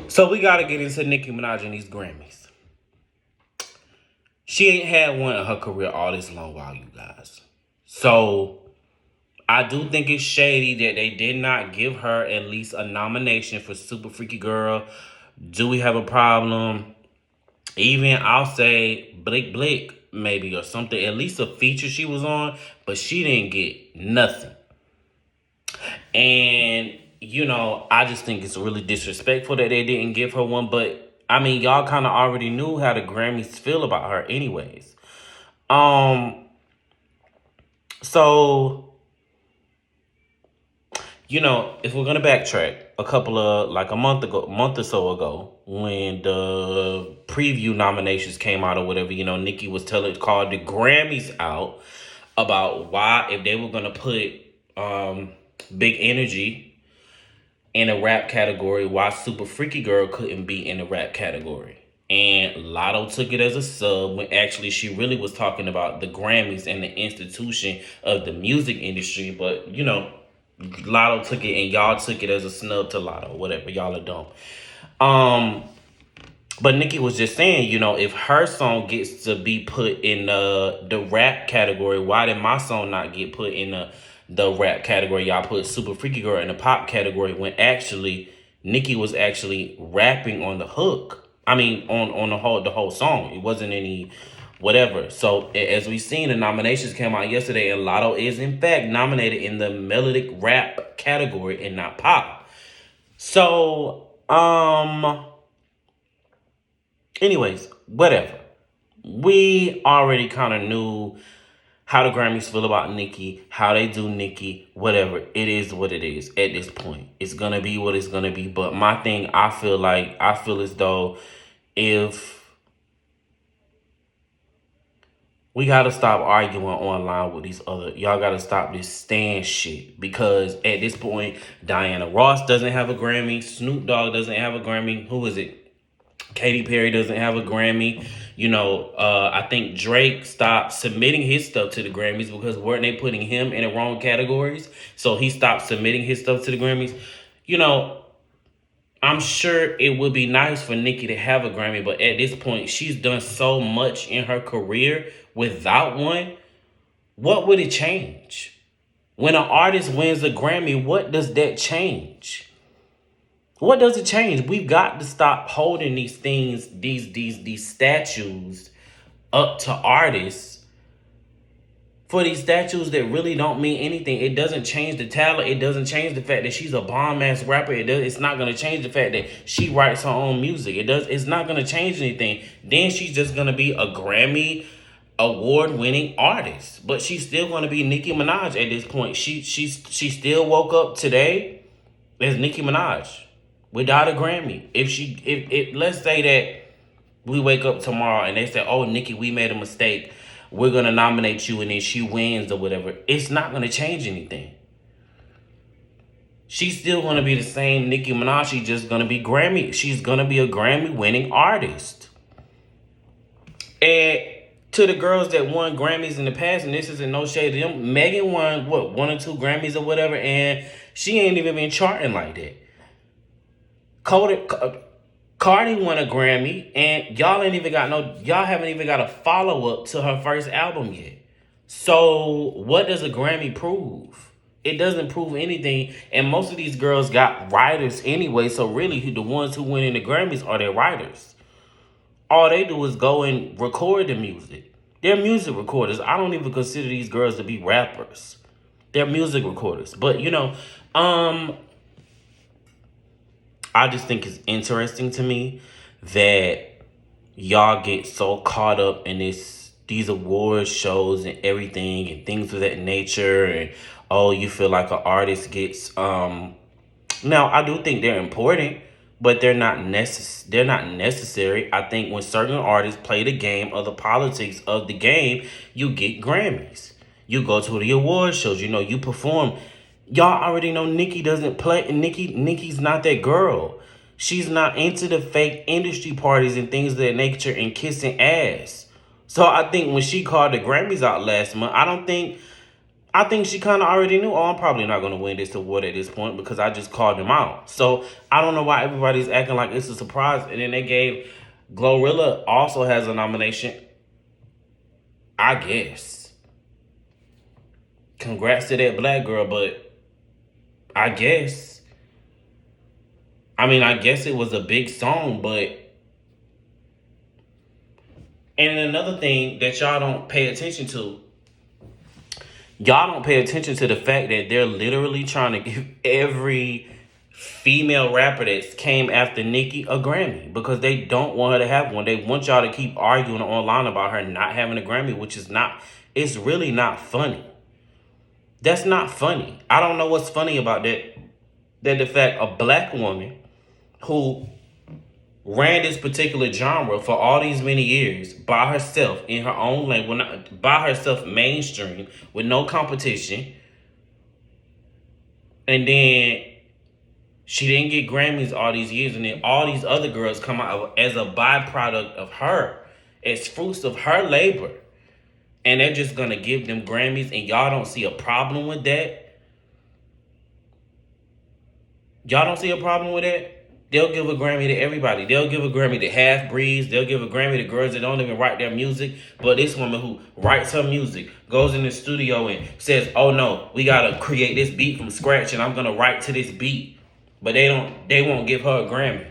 So we gotta get into Nicki Minaj and these Grammys. She ain't had one in her career all this long while, you guys. So I do think it's shady that they did not give her at least a nomination for Super Freaky Girl. Do we have a problem? Even I'll say Blick Blick maybe or something. At least a feature she was on, but she didn't get nothing. And, I just think it's really disrespectful that they didn't give her one. But, I mean, y'all kind of already knew how the Grammys feel about her anyways. So, if we're going to backtrack a month or so ago, when the preview nominations came out or whatever, Nicki was called the Grammys out about why, if they were going to put Big Energy in a rap category, why Super Freaky Girl couldn't be in the rap category. And Lotto took it as a sub when actually she really was talking about the Grammys and the institution of the music industry. But, Lotto took it and y'all took it as a snub to Lotto, whatever. Y'all are dumb. But Nicki was just saying, if her song gets to be put in the rap category, why did my song not get put in the rap category? Y'all put Super Freaky Girl in the pop category when actually Nicki was actually rapping on the hook. I mean, on the whole song. It wasn't any whatever. So as we seen, the nominations came out yesterday, and Lotto is in fact nominated in the melodic rap category and not pop. So, anyways, whatever. We already kind of knew how the Grammys feel about Nicki, how they do Nicki, whatever. It is what it is at this point. It's going to be what it's going to be. But my thing, I feel as though if we got to stop arguing online with these y'all got to stop this stand shit. Because at this point, Diana Ross doesn't have a Grammy. Snoop Dogg doesn't have a Grammy. Who is it? Katy Perry doesn't have a Grammy. I think Drake stopped submitting his stuff to the Grammys because weren't they putting him in the wrong categories? So he stopped submitting his stuff to the Grammys. I'm sure it would be nice for Nicki to have a Grammy, but at this point, she's done so much in her career without one. What would it change? When an artist wins a Grammy, what does that change? What does it change? We've got to stop holding these things, these statues up to artists for these statues that really don't mean anything. It doesn't change the talent. It doesn't change the fact that she's a bomb-ass rapper. It's not going to change the fact that she writes her own music. It's not going to change anything. Then she's just going to be a Grammy award-winning artist. But she's still going to be Nicki Minaj at this point. She still woke up today as Nicki Minaj without a Grammy. If let's say that we wake up tomorrow and they say, "Oh, Nicki, we made a mistake. We're going to nominate you," and then she wins or whatever. It's not going to change anything. She's still going to be the same Nicki Minaj. She's just going to be Grammy. She's going to be a Grammy-winning artist. And to the girls that won Grammys in the past, and this isn't no shade to them, Megan won, 1 or 2 Grammys or whatever, and she ain't even been charting like that. Cardi won a Grammy, and y'all haven't even got a follow-up to her first album yet. So what does a Grammy prove? It doesn't prove anything, and most of these girls got writers anyway, so really the ones who win in the Grammys are their writers. All they do is go and record the music. They're music recorders. I don't even consider these girls to be rappers. They're music recorders. But, I just think it's interesting to me that y'all get so caught up in these award shows and everything and things of that nature, and you feel like an artist gets now I do think they're important, but they're not necessary. I think when certain artists play the game of the politics of the game, you get Grammys. You go to the award shows, you perform. Y'all already know Nicki doesn't play. Nicki's not that girl. She's not into the fake industry parties and things of that nature and kissing ass. So I think when she called the Grammys out last month, I don't think I think she kind of already knew, oh, I'm probably not going to win this award at this point because I just called him out. So I don't know why everybody's acting like it's a surprise. And then they gave Glorilla also has a nomination. I guess. Congrats to that black girl, but I guess. I mean, I guess it was a big song, but. And another thing that y'all don't pay attention to, y'all don't pay attention to the fact that they're literally trying to give every female rapper that came after Nicki a Grammy because they don't want her to have one. They want y'all to keep arguing online about her not having a Grammy, which is not, it's really not funny. That's not funny. I don't know what's funny about that. That the fact a black woman who ran this particular genre for all these many years by herself in her own lane, well, not by herself mainstream with no competition, and then she didn't get Grammys all these years, and then all these other girls come out as a byproduct of her, as fruits of her labor, and they're just gonna give them Grammys, and y'all don't see a problem with that? Y'all don't see a problem with that? They'll give a Grammy to everybody. They'll give a Grammy to half-breeds. They'll give a Grammy to girls that don't even write their music. But this woman who writes her music, goes in the studio and says, oh no, we gotta create this beat from scratch and I'm gonna write to this beat. But they won't give her a Grammy.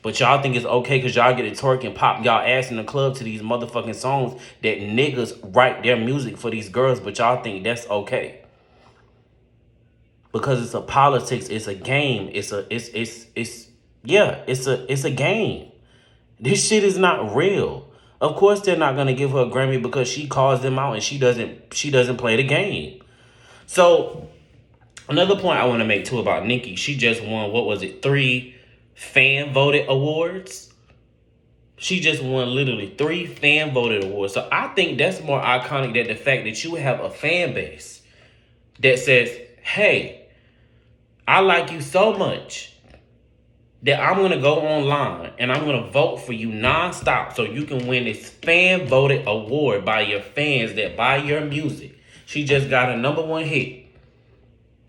But y'all think it's okay because y'all get to twerk and pop y'all ass in the club to these motherfucking songs that niggas write their music for these girls, but y'all think that's okay. Because it's a politics, it's a game, it's a game. This shit is not real. Of course they're not gonna give her a Grammy because she calls them out and she doesn't play the game. So another point I want to make too about Nicki, she just won, what was it, 3 fan voted awards? She just won literally 3 fan voted awards. So I think that's more iconic than the fact that you have a fan base that says, hey, I like you so much that I'm going to go online and I'm going to vote for you nonstop so you can win this fan-voted award by your fans that buy your music. She just got a #1 hit.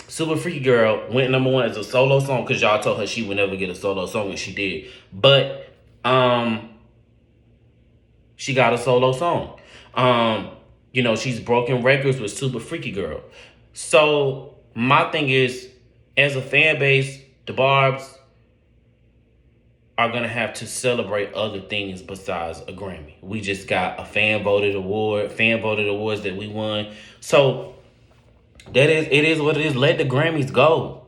Super Freaky Girl went #1 as a solo song because y'all told her she would never get a solo song, and she did. But she got a solo song. She's broken records with Super Freaky Girl. So my thing is, as a fan base, the Barbs are going to have to celebrate other things besides a Grammy. We just got a fan voted awards that we won. So it is what it is. Let the Grammys go.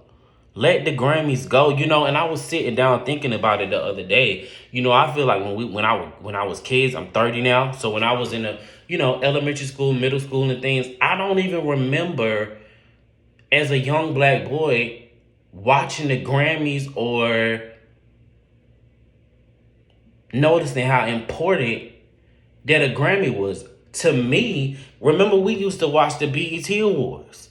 Let the Grammys go. And I was sitting down thinking about it the other day. I feel like when I was kids, I'm 30 now. So when I was in elementary school, middle school and things, I don't even remember as a young black boy watching the Grammys or noticing how important that a Grammy was. To me, remember we used to watch the BET Awards.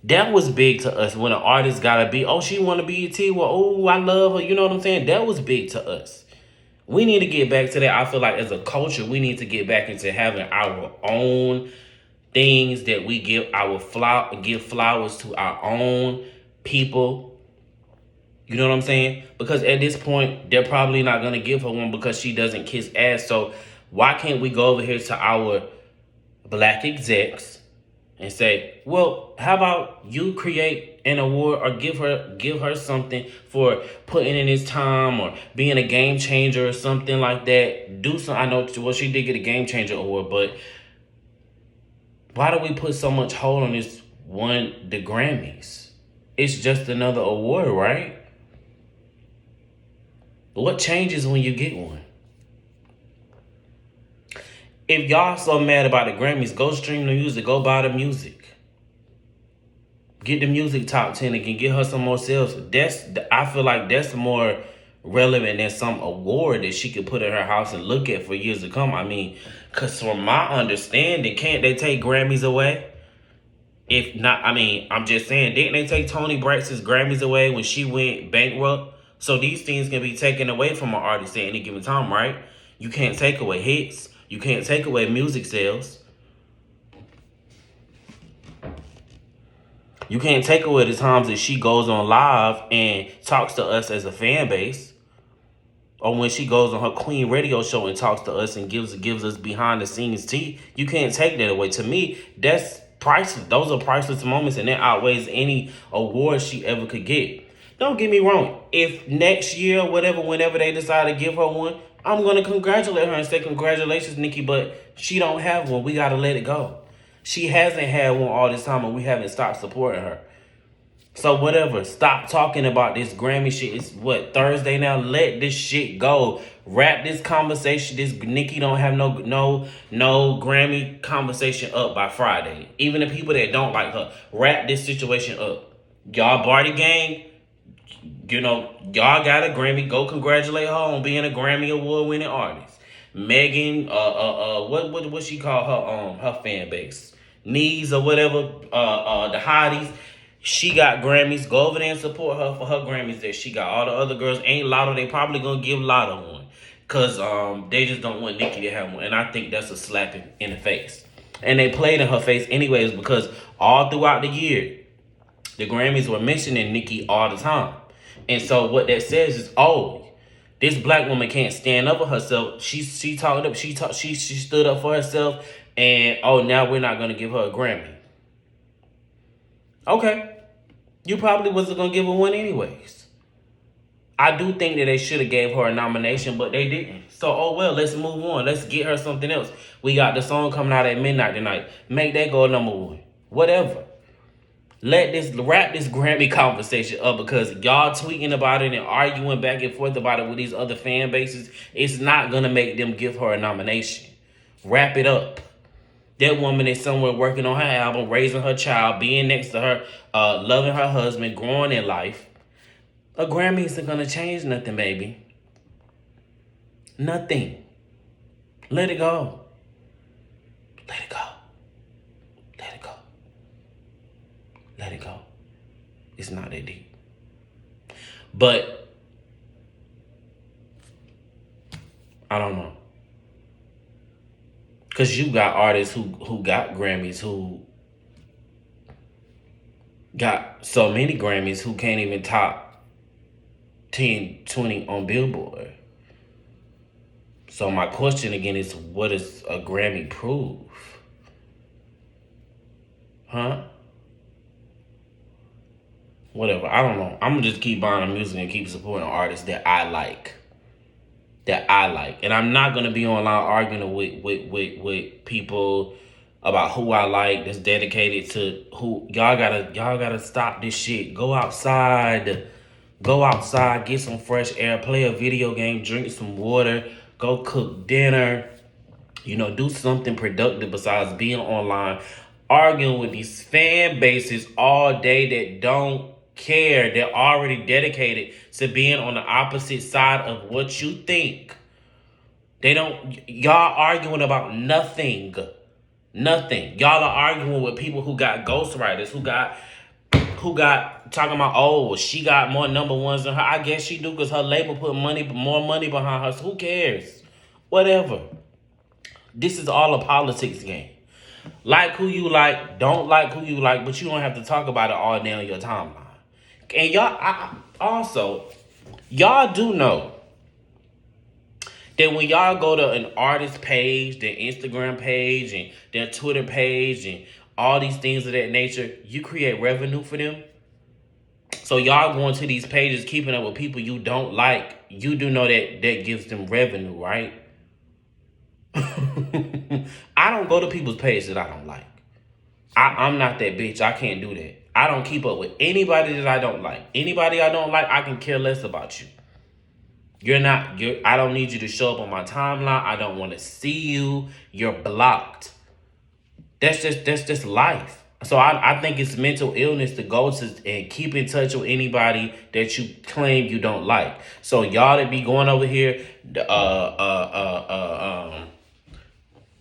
That was big to us when an artist got a beat. Oh, she won a BET. Well, oh, I love her. You know what I'm saying? That was big to us. We need to get back to that. I feel like as a culture, we need to get back into having our own things that we give flowers to our own people. You know what I'm saying? Because at this point, they're probably not going to give her one because she doesn't kiss ass. So why can't we go over here to our black execs and say, well, how about you create an award or give her something for putting in his time or being a game changer or something like that. Do some. I know, well, she did get a game changer award, but why do we put so much hold on this one, the Grammys? It's just another award, right? What changes when you get one? If y'all so mad about the Grammys, go stream the music. Go buy the music. Get the music top 10 and can get her some more sales. I feel like that's more relevant than some award that she could put in her house and look at for years to come. I mean, because from my understanding, can't they take Grammys away? If not, I mean, I'm just saying, didn't they take Toni Braxton's Grammys away when she went bankrupt? So these things can be taken away from an artist at any given time, right? You can't take away hits. You can't take away music sales. You can't take away the times that she goes on live and talks to us as a fan base, or when she goes on her Queen radio show and talks to us and gives us behind the scenes tea. You can't take that away. To me, that's priceless. Those are priceless moments, and that outweighs any award she ever could get. Don't get me wrong. If next year, whatever, whenever they decide to give her one, I'm gonna congratulate her and say congratulations, Nicki. But she don't have one. We gotta let it go. She hasn't had one all this time, and we haven't stopped supporting her. So whatever, stop talking about this Grammy shit. It's what, Thursday now? Let this shit go. Wrap this conversation. This Nicki don't have no Grammy conversation up by Friday. Even the people that don't like her, wrap this situation up. Y'all Barty gang, y'all got a Grammy. Go congratulate her on being a Grammy award winning artist. Megan, what she call her fan base, Knees or whatever, the hotties. She got Grammys. Go over there and support her for her Grammys that she got. All the other girls ain't Lotto. They probably gonna give Lotto one. Cause they just don't want Nicki to have one. And I think that's a slap in the face. And they played in her face anyways, because all throughout the year, the Grammys were mentioning Nicki all the time. And so what that says is, oh, this black woman can't stand up for herself. She stood up for herself, and oh, now we're not gonna give her a Grammy. Okay. You probably wasn't gonna give her one anyways. I do think that they should have gave her a nomination, but they didn't. So, oh well, let's move on. Let's get her something else. We got the song coming out at midnight tonight. Make that go #1. Whatever. Wrap this Grammy conversation up, because y'all tweeting about it and arguing back and forth about it with these other fan bases. It's not gonna make them give her a nomination. Wrap it up. That woman is somewhere working on her album, raising her child, being next to her, loving her husband, growing in life. A Grammy isn't gonna change nothing, baby. Nothing. Let it go. Let it go. Let it go. Let it go. It's not that deep. But I don't know. Because you got artists who got Grammys, who got so many Grammys who can't even top 10, 20 on Billboard. So my question again is, what does a Grammy prove? Huh? Whatever. I don't know. I'm going to just keep buying the music and keep supporting artists that I like. And I'm not gonna be online arguing with people about who I like that's dedicated to who. Y'all gotta stop this shit. Go outside, get some fresh air, play a video game, drink some water, go cook dinner. Do something productive besides being online, arguing with these fan bases all day that don't care. They're already dedicated to being on the opposite side of what you think. Y'all arguing about nothing. Nothing. Y'all are arguing with people who got ghostwriters, who got talking about, oh, she got more #1s than her. I guess she do, because her label put more money behind her. So who cares? Whatever. This is all a politics game. Like who you like, don't like who you like, but you don't have to talk about it all day on your timeline. And y'all do know that when y'all go to an artist page, their Instagram page and their Twitter page and all these things of that nature, you create revenue for them. So y'all going to these pages, keeping up with people you don't like, you do know that gives them revenue, right? I don't go to people's pages that I don't like. I'm not that bitch. I can't do that. I don't keep up with anybody that I don't like. Anybody I don't like, I can care less about you. I don't need you to show up on my timeline. I don't want to see you. You're blocked. That's just life. So I think it's mental illness to go to and keep in touch with anybody that you claim you don't like. So y'all that be going over here,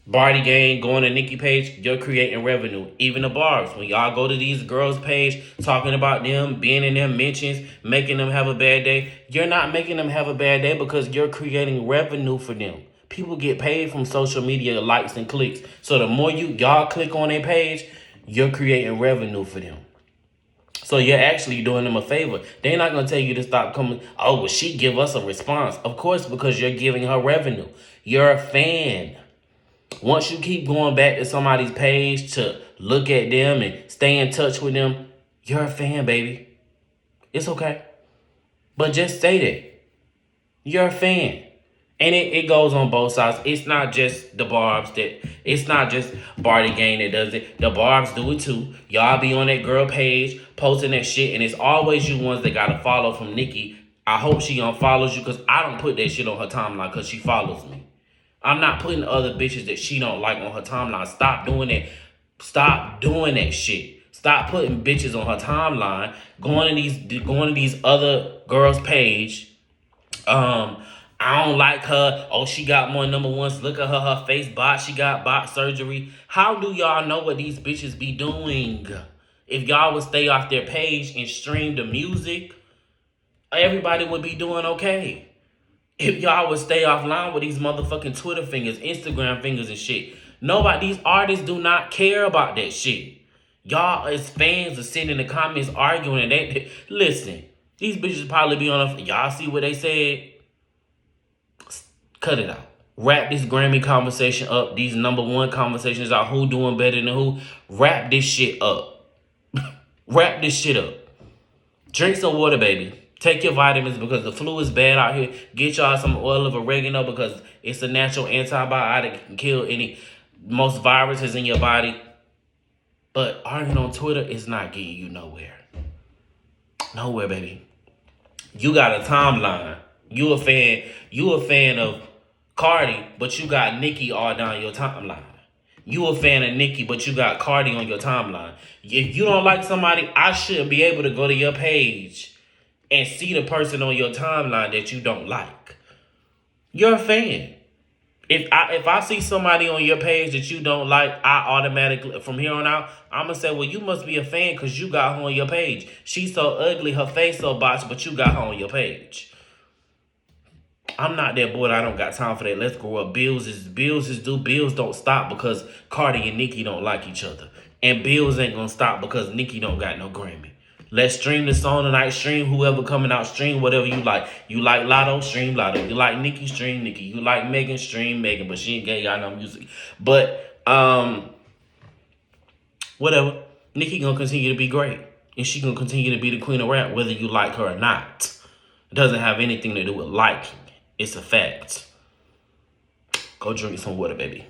Barty gang, going to Nicki page, you're creating revenue. Even the bars, when y'all go to these girls page, talking about them, being in their mentions, making them have a bad day, you're not making them have a bad day because you're creating revenue for them. People get paid from social media likes and clicks. So the more y'all click on their page, you're creating revenue for them. So you're actually doing them a favor. They're not gonna tell you to stop coming. Oh, well, she give us a response. Of course, because you're giving her revenue. You're a fan. Once you keep going back to somebody's page to look at them and stay in touch with them, you're a fan, baby. It's okay. But just say that. You're a fan. And it goes on both sides. It's not just the Barbs it's not just Barty Gang that does it. The Barbs do it too. Y'all be on that girl page posting that shit, and it's always you ones that gotta follow from Nicki. I hope she unfollows you, because I don't put that shit on her timeline because she follows me. I'm not putting other bitches that she don't like on her timeline. Stop doing that. Stop doing that shit. Stop putting bitches on her timeline. Going to these other girls' page. I don't like her. Oh, she got more number ones. Look at her face bot. She got bot surgery. How do y'all know what these bitches be doing? If y'all would stay off their page and stream the music, everybody would be doing okay. If y'all would stay offline with these motherfucking Twitter fingers, Instagram fingers and shit. These artists do not care about that shit. Y'all as fans are sitting in the comments arguing and listen, these bitches probably be on y'all see what they said? Cut it out. Wrap this Grammy conversation up. These number one conversations out. Who doing better than who? Wrap this shit up. Wrap this shit up. Drink some water, baby. Take your vitamins because the flu is bad out here. Get y'all some oil of oregano because it's a natural antibiotic. It can kill most viruses in your body. But arguing on Twitter is not getting you nowhere. Nowhere, baby. You got a timeline. You a fan of Cardi, but you got Nicki all down your timeline. You a fan of Nicki, but you got Cardi on your timeline. If you don't like somebody, I shouldn't be able to go to your page and see the person on your timeline that you don't like. You're a fan. If I see somebody on your page that you don't like, I automatically, from here on out, I'm going to say, well, you must be a fan because you got her on your page. She's so ugly, her face so botched, but you got her on your page. I'm not that boy. I don't got time for that. Let's grow up. Bills don't stop because Cardi and Nicki don't like each other. And bills ain't going to stop because Nicki don't got no Grammy. Let's stream the song tonight. Stream whoever coming out. Stream whatever you like. You like Lotto? Stream Lotto. You like Nicki? Stream Nicki. You like Megan? Stream Megan. But she ain't got no music. But, whatever. Nicki gonna continue to be great. And she gonna continue to be the queen of rap whether you like her or not. It doesn't have anything to do with liking. It's a fact. Go drink some water, baby.